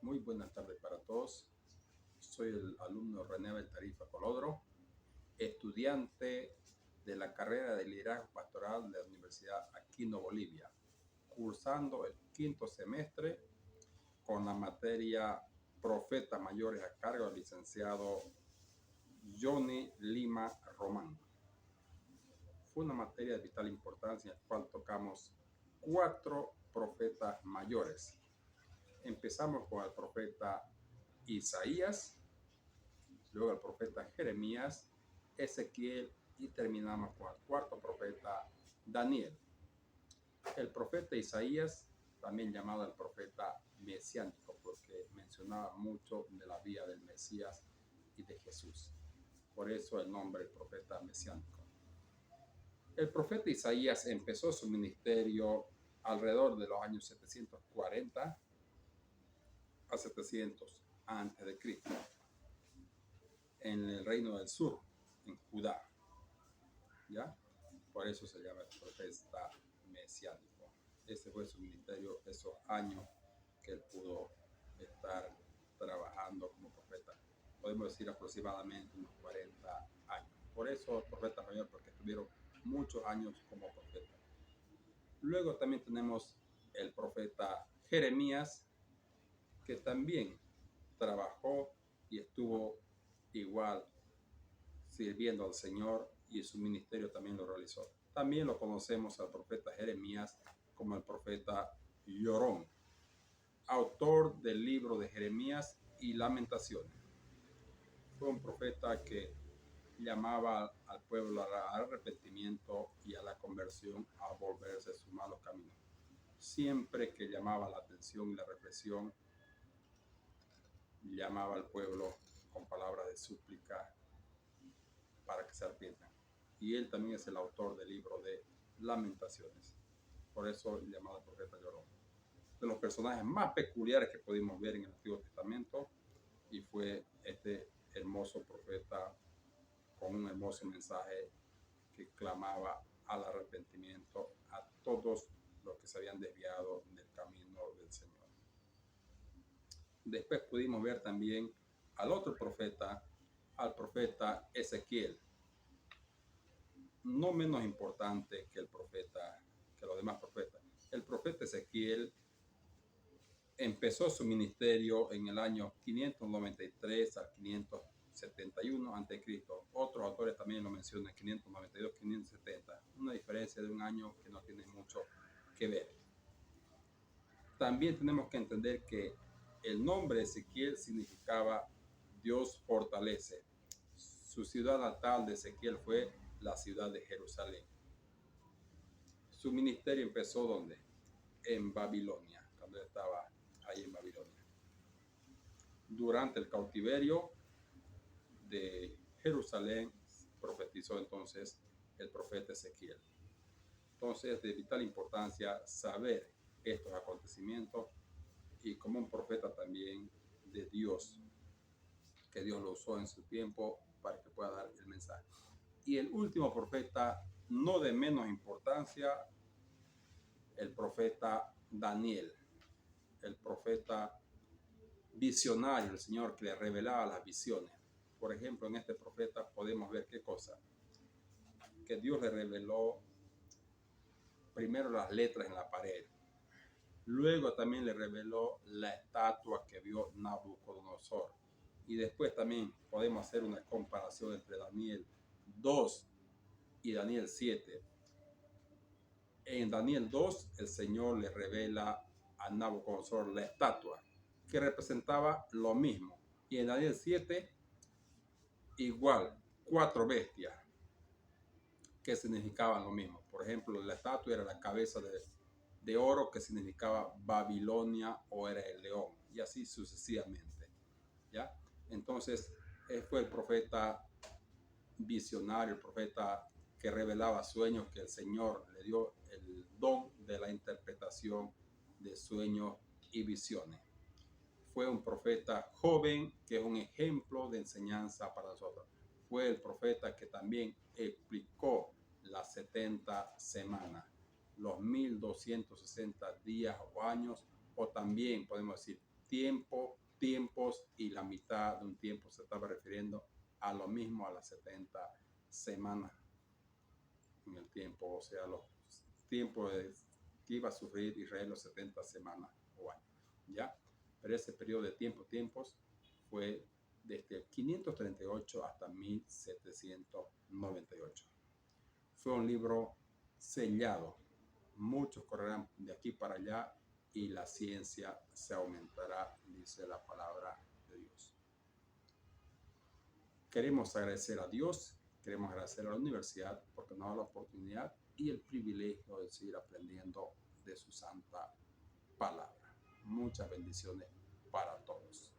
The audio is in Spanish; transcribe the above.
Muy buenas tardes para todos. Soy el alumno René Beltarifa Colodro, estudiante de la carrera de liderazgo pastoral de la Universidad Aquino Bolivia, cursando el quinto semestre con la materia Profetas Mayores a cargo del licenciado Johnny Lima Román. Fue una materia de vital importancia en la cual tocamos 4 profetas mayores. Empezamos con el profeta Isaías, luego el profeta Jeremías, Ezequiel y terminamos con el cuarto profeta Daniel. El profeta Isaías, también llamado el profeta mesiánico, porque mencionaba mucho de la vida del Mesías y de Jesús. Por eso el nombre del profeta mesiánico. El profeta Isaías empezó su ministerio alrededor de los años 740 a 700 antes de Cristo, en el reino del sur, en Judá. ¿Ya? Por eso se llama el profeta mesiánico. Ese fue su ministerio, esos años que él pudo estar trabajando como profeta. Podemos decir aproximadamente unos 40 años. Por eso profeta mayor, porque estuvieron muchos años como profeta. Luego también tenemos el profeta Jeremías, que también trabajó y estuvo igual sirviendo al Señor, y su ministerio también lo realizó. También lo conocemos al profeta Jeremías como el profeta Llorón, autor del libro de Jeremías y Lamentaciones. Fue un profeta que llamaba al pueblo al arrepentimiento y a la conversión, a volverse de sus malos caminos. Siempre que llamaba la atención y la reflexión, llamaba al pueblo con palabras de súplica para que se arrepientan. Y él también es el autor del libro de Lamentaciones. Por eso llamado profeta Llorón. De los personajes más peculiares que pudimos ver en el Antiguo Testamento, y fue este hermoso profeta con un hermoso mensaje que clamaba al arrepentimiento a todos los que se habían desviado del camino del Señor. Después pudimos ver también al otro profeta, al profeta Ezequiel, no menos importante que los demás profetas. El profeta Ezequiel empezó su ministerio en el año 593 al 571 a.C. Otros autores también lo mencionan, 592, 570. Una diferencia de un año que no tiene mucho que ver. También tenemos que entender que el nombre Ezequiel significaba Dios fortalece. Su ciudad natal de Ezequiel fue la ciudad de Jerusalén. Su ministerio empezó ¿dónde? En Babilonia, cuando estaba ahí en Babilonia. Durante el cautiverio de Jerusalén profetizó entonces el profeta Ezequiel. Entonces es de vital importancia saber estos acontecimientos, y como un profeta también de Dios, que Dios lo usó en su tiempo para que pueda dar el mensaje. Y el último profeta, no de menos importancia, el profeta Daniel, el profeta visionario, el Señor que le revelaba las visiones. Por ejemplo, en este profeta podemos ver qué cosa, que Dios le reveló primero las letras en la pared, luego también le reveló la estatua que vio Nabucodonosor, y después también podemos hacer una comparación entre Daniel 2 y Daniel 7. En Daniel 2 el Señor le revela a Nabucodonosor la estatua que representaba lo mismo, y en Daniel 7 igual 4 bestias que significaban lo mismo. Por ejemplo, la estatua era la cabeza de oro, que significaba Babilonia, o era el león, y así sucesivamente. ¿Ya? Entonces, fue el profeta visionario, el profeta que revelaba sueños, que el Señor le dio el don de la interpretación de sueños y visiones. Fue un profeta joven, que es un ejemplo de enseñanza para nosotros. Fue el profeta que también explicó las 70 semanas, los 1260 días o años, o también podemos decir tiempos y la mitad de un tiempo se estaba refiriendo a lo mismo, a las 70 semanas en el tiempo, o sea, los tiempos que iba a sufrir Israel los 70 semanas o años, ¿ya? Pero ese periodo de tiempos fue desde el 538 hasta 1798. Fue un libro sellado. Muchos correrán de aquí para allá y la ciencia se aumentará, dice la palabra de Dios. Queremos agradecer a Dios, queremos agradecer a la universidad porque nos da la oportunidad y el privilegio de seguir aprendiendo de su santa palabra. Muchas bendiciones para todos.